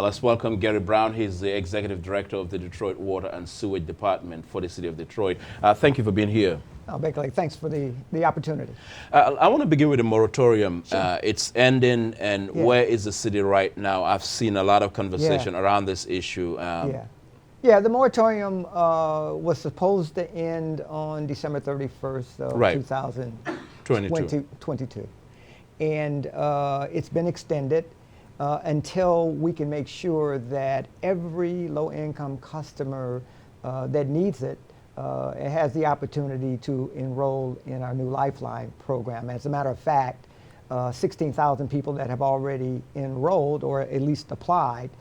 Let's welcome Gary Brown. He's the Executive Director of the Detroit Water and Sewage Department for the City of Detroit. Thank you for being here. Oh, Bankole, thanks for the opportunity. I want to begin with the moratorium. Sure. It's ending, and where is the city right now? I've seen a lot of conversation around this issue. Yeah, the moratorium was supposed to end on December 31st of 2022. And it's been extended until we can make sure that every low-income customer that needs it has the opportunity to enroll in our new Lifeline program. As a matter of fact, 16,000 people that have already enrolled or at least applied,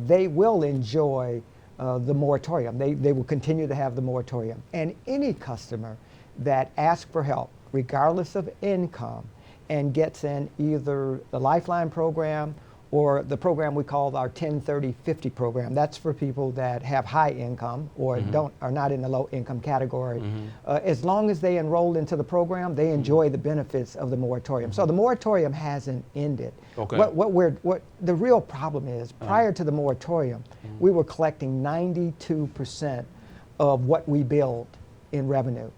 they will enjoy the moratorium. They will continue to have the moratorium. And any customer that asks for help, regardless of income, and gets in either the Lifeline program or the program we call our 10-30-50 program. That's for people that have high income or are not in the low income category. As long as they enroll into the program, they enjoy the benefits of the moratorium. So the moratorium hasn't ended. Okay. What the real problem is, prior to the moratorium, we were collecting 92% of what we billed in revenue.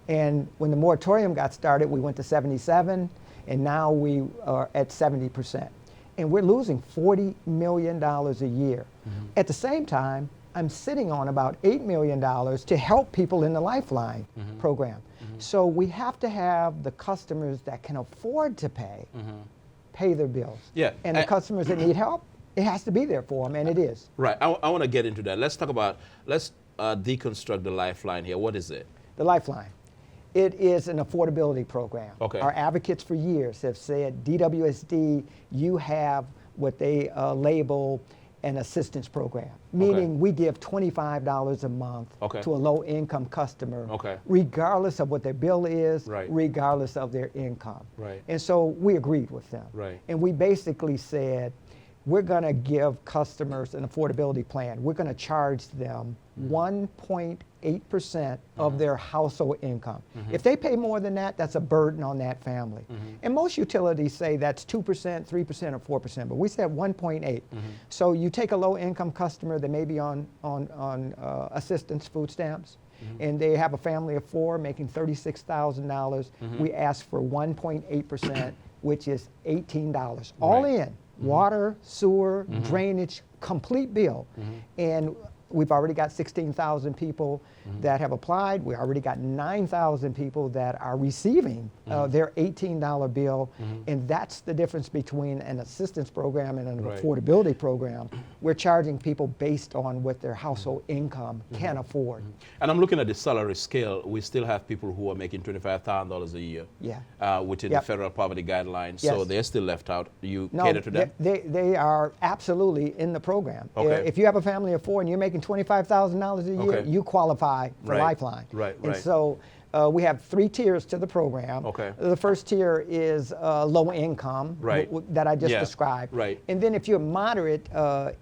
And when the moratorium got started, we went to 77, and now we are at 70%. And we're losing $40 million a year. At the same time, I'm sitting on about $8 million to help people in the Lifeline program. So we have to have the customers that can afford to pay their bills. Yeah. And the customers that need help, it has to be there for them, and it is. Right. I want to get into that. Let's talk about, let's deconstruct the Lifeline here. What is it? The Lifeline. It is an affordability program. Okay. Our advocates for years have said, DWSD, you have what they label an assistance program, meaning we give $25 a month to a low-income customer, regardless of what their bill is, regardless of their income. And so we agreed with them. And we basically said, we're going to give customers an affordability plan. We're going to charge them 1.8% of their household income. If they pay more than that, that's a burden on that family. And most utilities say that's 2%, 3%, or 4%, but we said 1.8. So you take a low-income customer that may be on assistance food stamps, and they have a family of 4 making $36,000. We ask for 1.8%, which is $18, all in. Water, sewer, drainage, complete bill. And we've already got 16,000 people that have applied. We already got 9,000 people that are receiving their $18 bill. And that's the difference between an assistance program and an affordability program. We're charging people based on what their household income can afford. And I'm looking at the salary scale. We still have people who are making $25,000 a year within the federal poverty guidelines. So they're still left out. You cater to them? They are absolutely in the program. If you have a family of 4 and you're making $25,000 a year, you qualify for Lifeline. And so we have 3 tiers to the program. The first tier is low income that I just described. And then if you're moderate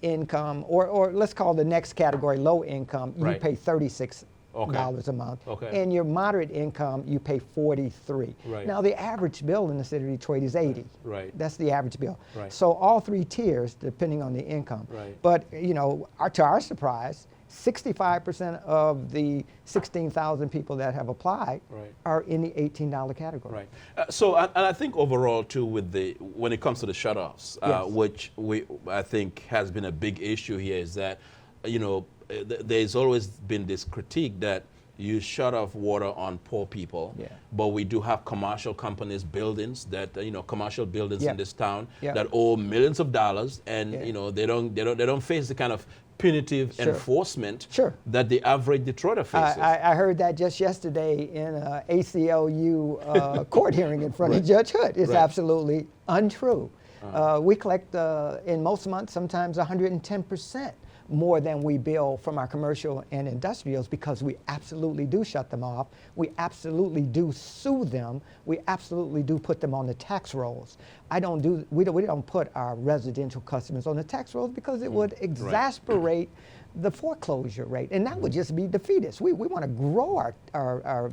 income, or let's call the next category low income, you pay $36 a month. And your moderate income, you pay $43. Now the average bill in the city of Detroit is $80. That's the average bill. So all 3 tiers, depending on the income. But you know, to our surprise, 65% of the 16,000 people that have applied are in the $18 category. So, and I think overall too, with when it comes to the shutoffs, which I think has been a big issue here, is that, you know, there's always been this critique that you shut off water on poor people, but we do have commercial companies, buildings that, you know, commercial buildings in this town that owe millions of dollars, and you know, they don't face the kind of punitive enforcement that the average Detroiter faces. I heard that just yesterday in an ACLU court hearing in front of Judge Hood. It's absolutely untrue. We collect in most months sometimes 110% more than we bill from our commercial and industrials, because we absolutely do shut them off. We absolutely do sue them. We absolutely do put them on the tax rolls. We don't put our residential customers on the tax rolls because it would exasperate the foreclosure rate, and that would just be defeatist. We want to grow our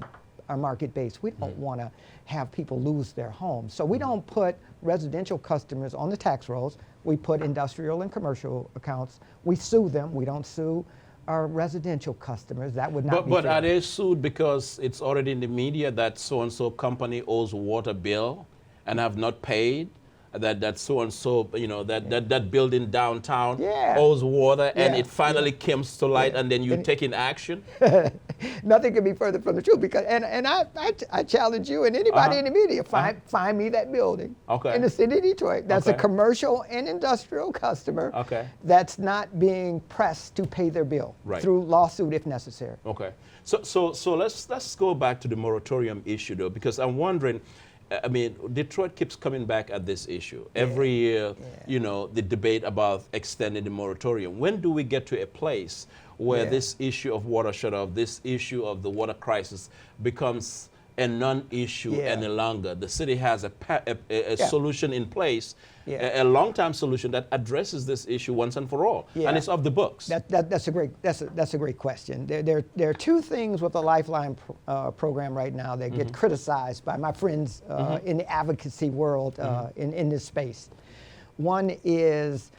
are market-based. We don't want to have people lose their homes. So we don't put residential customers on the tax rolls. We put industrial and commercial accounts. We sue them. We don't sue our residential customers. That would not be But fair. are they sued because it's already in the media that so-and-so company owes water bill and have not paid? That so-and-so, you know, that building downtown owes water, and it finally comes to light, and then you taking action? Nothing can be further from the truth, because and I challenge you and anybody in the media, find me that building in the city of Detroit that's a commercial and industrial customer that's not being pressed to pay their bill through lawsuit if necessary. So let's go back to the moratorium issue, though, because I'm wondering, I mean, Detroit keeps coming back at this issue. Every year, you know, the debate about extending the moratorium. When do we get to a place where this issue of water shutoff, this issue of the water crisis becomes a non-issue any longer? The city has a solution in place, a long-term solution that addresses this issue once and for all, and it's off the books. That's a great question. There are two things with the Lifeline program right now that get criticized by my friends in the advocacy world in this space. One is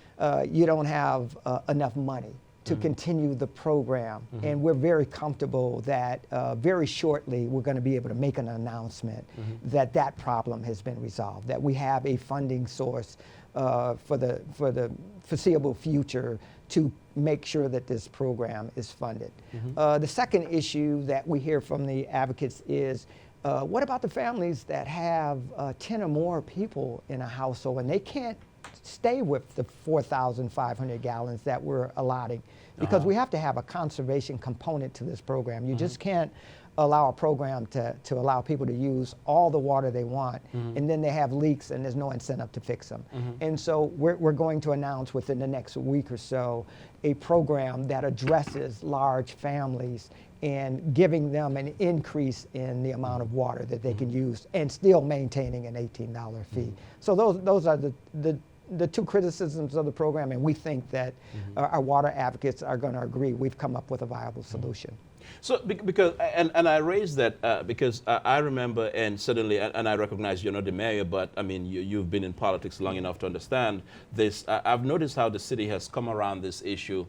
you don't have enough money to continue the program. And we're very comfortable that very shortly we're going to be able to make an announcement that that problem has been resolved, that we have a funding source for the foreseeable future to make sure that this program is funded. The second issue that we hear from the advocates is, what about the families that have 10 or more people in a household and they can't stay with the 4,500 gallons that we're allotting, because we have to have a conservation component to this program. You just can't allow a program to allow people to use all the water they want, and then they have leaks and there's no incentive to fix them. And so we're going to announce within the next week or so a program that addresses large families and giving them an increase in the amount of water that they can use and still maintaining an $18 fee. So those are the two criticisms of the program, and we think that our water advocates are going to agree we've come up with a viable solution. So because, and I raised that because I remember, and suddenly, and I recognize you're not the mayor, but I mean, you've been in politics long enough to understand this. I've noticed how the city has come around this issue.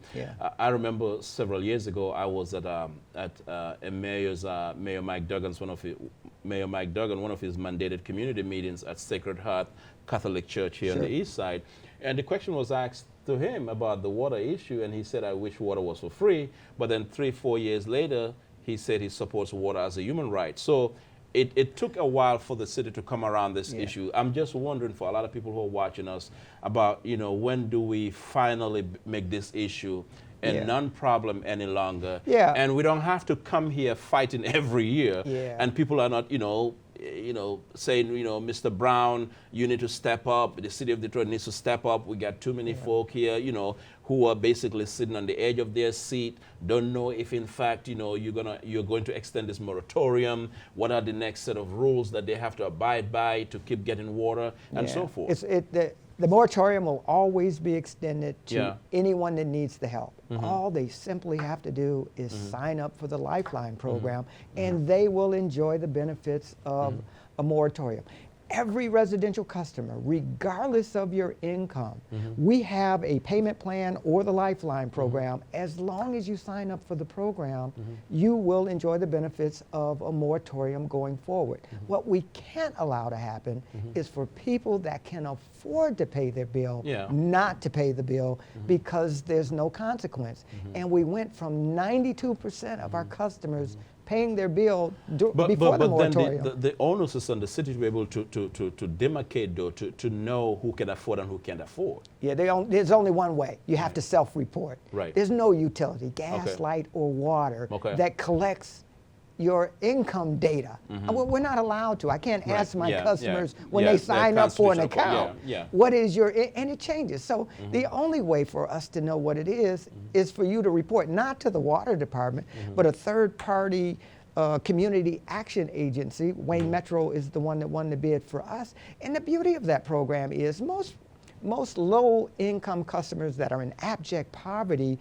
I remember several years ago, I was at a Mayor Mike Duggan's, Mayor Mike Duggan, one of his mandated community meetings at Sacred Heart Catholic Church here on the east side. And the question was asked to him about the water issue, and he said, I wish water was for free. But then 3-4 years later, he said he supports water as a human right. So it took a while for the city to come around this issue. I'm just wondering, for a lot of people who are watching us, about, you know, when do we finally make this issue a non-problem any longer? And we don't have to come here fighting every year, and people are not, saying, Mr. Brown, you need to step up. The city of Detroit needs to step up. We got too many folk here, who are basically sitting on the edge of their seat, don't know if, in fact, you're going to extend this moratorium. What are the next set of rules that they have to abide by to keep getting water, and so forth. The moratorium will always be extended to anyone that needs the help. All they simply have to do is sign up for the Lifeline program, and they will enjoy the benefits of a moratorium. Every residential customer, regardless of your income, we have a payment plan or the Lifeline program. As long as you sign up for the program, you will enjoy the benefits of a moratorium going forward. What we can't allow to happen is for people that can afford to pay their bill not to pay the bill because there's no consequence. And we went from 92% of our customers paying their bill before the moratorium. Then the onus is on the city to be able to demarcate, though, to know who can afford and who can't afford. There's only one way. You have to self-report. There's no utility, gas, light, or water that collects your income data. We're not allowed to. I can't ask my customers when they sign up for an account, what is your, and it changes. So the only way for us to know what it is for you to report, not to the water department, but a third-party community action agency. Wayne Metro is the one that won the bid for us. And the beauty of that program is most low-income customers that are in abject poverty,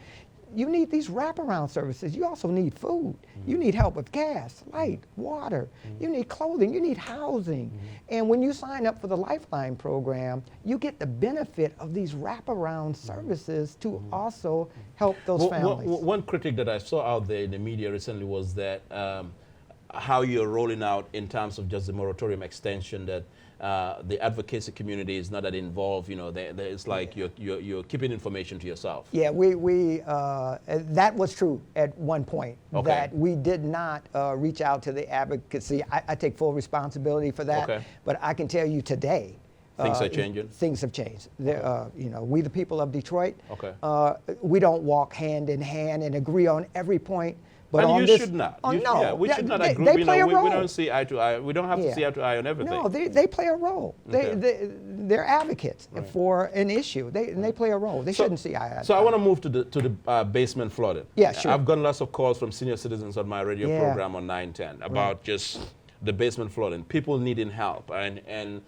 you need these wraparound services. You also need food. You need help with gas, light, water. You need clothing. You need housing. And when you sign up for the Lifeline program, you get the benefit of these wraparound services to also help those families. One critic that I saw out there in the media recently was that how you're rolling out in terms of just the moratorium extension, that the advocacy community is not that involved. You know, it's like you're keeping information to yourself. Yeah, that was true at one point. Okay. That we did not reach out to the advocacy. I take full responsibility for that. Okay. But I can tell you today, Things are changing. Things have changed. You know, we the people of Detroit. Okay. We don't walk hand in hand and agree on every point. But and on you this, should not. Oh, You no. yeah, we should not they, agree. They play a role. We don't see eye to eye. We don't have to see eye to eye on everything. No, they play a role. Okay. They're advocates for an issue. And they play a role. They shouldn't see eye to eye. So I want to move to the basement flooding. Yeah, sure. I've gotten lots of calls from senior citizens on my radio Yeah. program on 910 about just the basement flooding, people needing help. And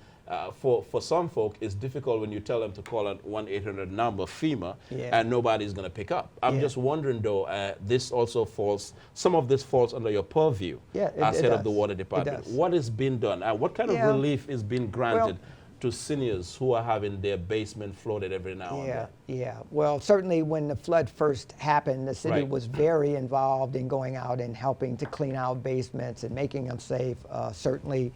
for some folk, it's difficult when you tell them to call an 1-800 number, FEMA, and nobody's going to pick up. I'm just wondering, though, some of this falls under your purview as head of the water department. What is being done? What kind of relief is being granted to seniors who are having their basement flooded every now and then? Yeah. Well, certainly when the flood first happened, the city was very involved in going out and helping to clean out basements and making them safe. Certainly,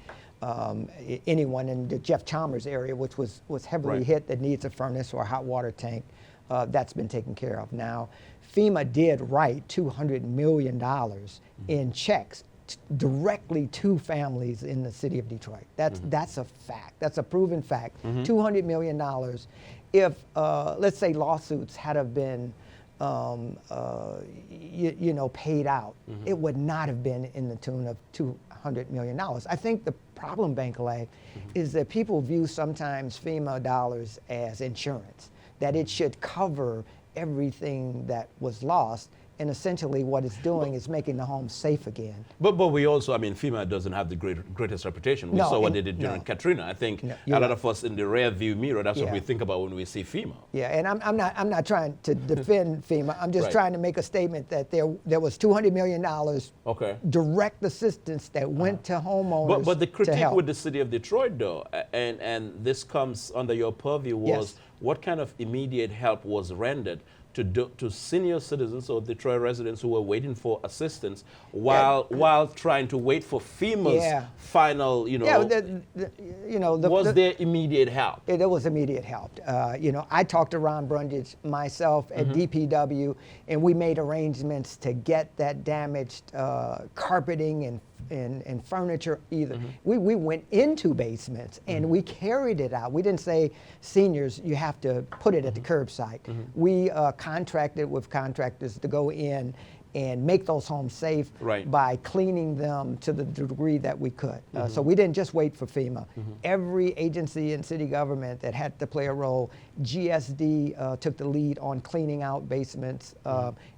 anyone in the Jeff Chalmers area, which was heavily hit, that needs a furnace or a hot water tank, that's been taken care of. Now, FEMA did write $200 million in checks directly to families in the city of Detroit. That's a fact. That's a proven fact. $200 million. If, let's say, lawsuits had have been paid out, it would not have been in the tune of $200 million. I think the problem, Bankole, is that people view sometimes FEMA dollars as insurance, that it should cover everything that was lost. And essentially what it's doing is making the home safe again. But we also, I mean, FEMA doesn't have the greatest reputation. We saw what they did during Katrina. I think a lot of us in the rear view mirror, that's what we think about when we see FEMA. Yeah, and I'm not trying to defend FEMA. I'm just trying to make a statement that there was $200 million direct assistance that went to homeowners. But the to critique help. with the city of Detroit, though, and this comes under your purview, was what kind of immediate help was rendered to senior citizens or Detroit residents who were waiting for assistance while trying to wait for FEMA's final, was there immediate help? There was immediate help. I talked to Ron Brundage myself at DPW, and we made arrangements to get that damaged carpeting and furniture either. We went into basements and we carried it out. We didn't say, seniors, you have to put it at the curbside. We contracted with contractors to go in and make those homes safe by cleaning them to the degree that we could. So we didn't just wait for FEMA. Every agency in city government that had to play a role, GSD took the lead on cleaning out basements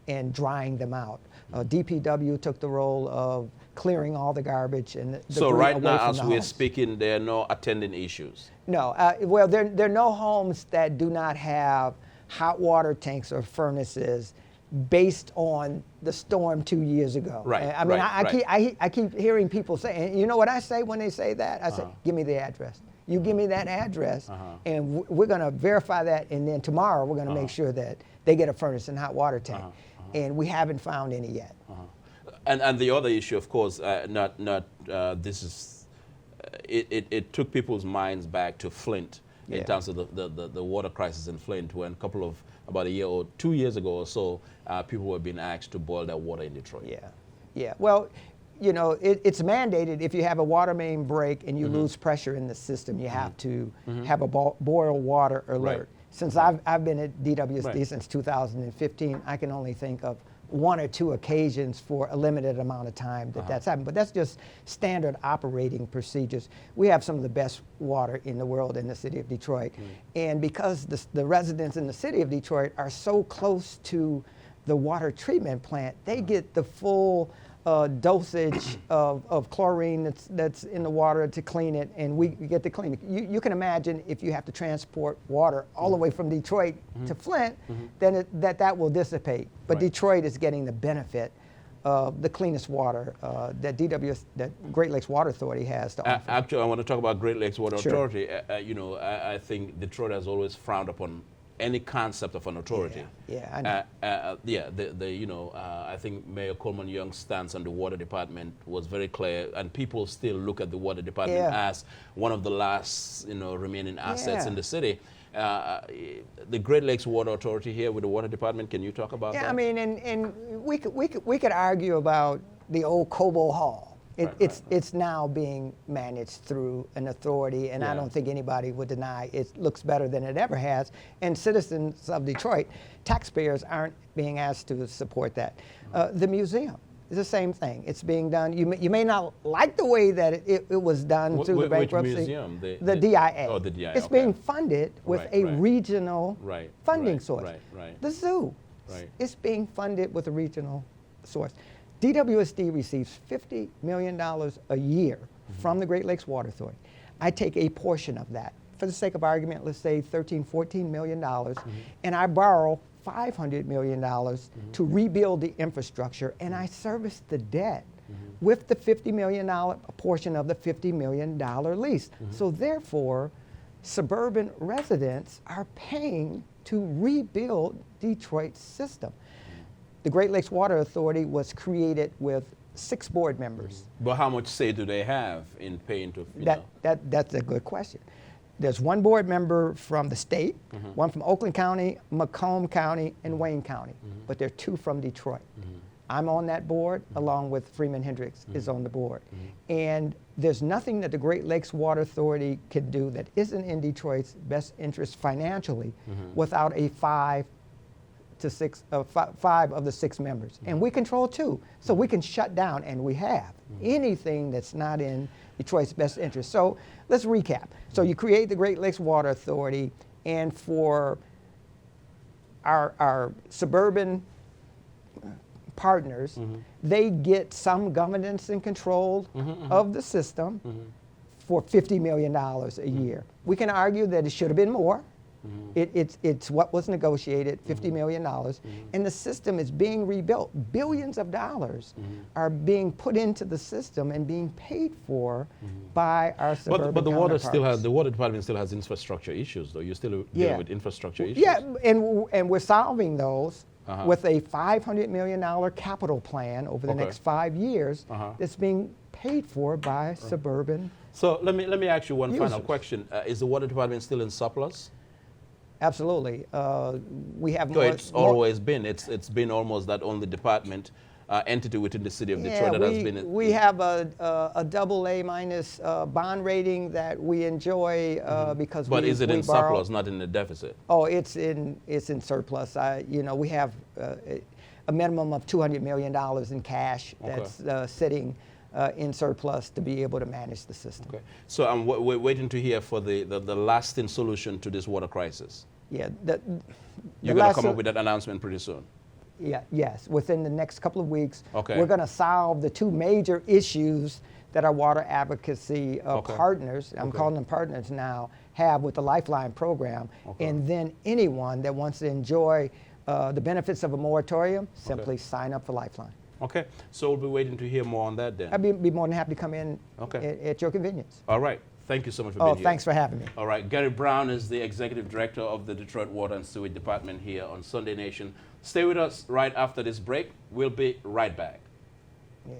and drying them out. DPW took the role of clearing all the garbage and the so debris right away now, from as the we're homes. speaking, there are no attendant issues. No, well, there are no homes that do not have hot water tanks or furnaces based on the storm 2 years ago. I keep hearing people say, and you know what I say when they say that? I say, give me the address. You give me that address, and we're going to verify that, and then tomorrow we're going to make sure that they get a furnace and hot water tank. And we haven't found any yet. And the other issue, of course, it took people's minds back to Flint in terms of the water crisis in Flint, when about a year or 2 years ago or so, people were being asked to boil their water in Detroit. Yeah. Well, it's mandated if you have a water main break and you lose pressure in the system, you have to have a boil water alert. Since I've been at DWSD since 2015, I can only think of 1 or 2 occasions for a limited amount of time that's happened. But that's just standard operating procedures. We have some of the best water in the world in the city of Detroit. And because the residents in the city of Detroit are so close to the water treatment plant, they get the full dosage of chlorine that's in the water to clean it, and we get to clean it. You can imagine if you have to transport water all the way from Detroit to Flint, then that will dissipate. But Detroit is getting the benefit of the cleanest water that Great Lakes Water Authority has to offer. Actually, I want to talk about Great Lakes Water Authority. You know, I think Detroit has always frowned upon any concept of an authority. I know. You know, I think Mayor Coleman Young's stance on the water department was very clear, and people still look at the water department as one of the last, you know, remaining assets in the city. The Great Lakes Water Authority here with the water department, can you talk about that? Yeah, I mean, and we could argue about the old Cobo Hall. It's now being managed through an authority, and I don't think anybody would deny it looks better than it ever has. And citizens of Detroit, taxpayers aren't being asked to support that. The museum is the same thing. It's being done. You may not like the way that it was done through the bankruptcy. Which museum? The DIA. Oh, the DIA. It's being funded with a regional funding source. The zoo. It's being funded with a regional source. DWSD receives $50 million a year from the Great Lakes Water Authority. I take a portion of that. For the sake of argument, let's say $13, $14 million, and I borrow $500 million to rebuild the infrastructure, and I service the debt with the $50 million, a portion of the $50 million lease. So therefore, suburban residents are paying to rebuild Detroit's system. The Great Lakes Water Authority was created with 6 board members. But how much say do they have in paying to, That's a good question. There's 1 board member from the state, 1 from Oakland County, Macomb County, and Wayne County. But there are 2 from Detroit. I'm on that board, along with Freeman Hendricks is on the board. And there's nothing that the Great Lakes Water Authority can do that isn't in Detroit's best interest financially without a 5 of the 6 members. And we control 2. So we can shut down, and we have, anything that's not in Detroit's best interest. So let's recap. So you create the Great Lakes Water Authority, and for our suburban partners, they get some governance and control of the system for $50 million a year. We can argue that it should have been more. It's what was negotiated, $50 million, and the system is being rebuilt. Billions of dollars are being put into the system and being paid for by our suburban But the water counterparts. the water department still has infrastructure issues, though. You're still dealing with infrastructure issues. Yeah, and we're solving those with a $500 million capital plan over the next 5 years that's being paid for by suburban. So let me ask you one final question. Is the water department still in surplus? Absolutely. We have So it's always been. It's been almost that only department entity within the city of Detroit that has been. We have a AA- bond rating that we enjoy because But we is it we in borrow. surplus, not in the deficit? Oh, it's in surplus. We have a minimum of $200 million in cash that's sitting in surplus to be able to manage the system. Okay. So we're waiting to hear for the lasting solution to this water crisis. Yeah. You're going to come up with that announcement pretty soon? Yes. Within the next couple of weeks, Okay. we're going to solve the 2 major issues that our water advocacy partners, I'm calling them partners now, have with the Lifeline program. And then anyone that wants to enjoy the benefits of a moratorium, simply sign up for Lifeline. Okay, so we'll be waiting to hear more on that then. I'd be more than happy to come in at your convenience. All right. Thank you so much for being here. Thanks for having me. All right. Gary Brown is the Executive Director of the Detroit Water and Sewage Department here on Sunday Nation. Stay with us right after this break. We'll be right back. Yeah.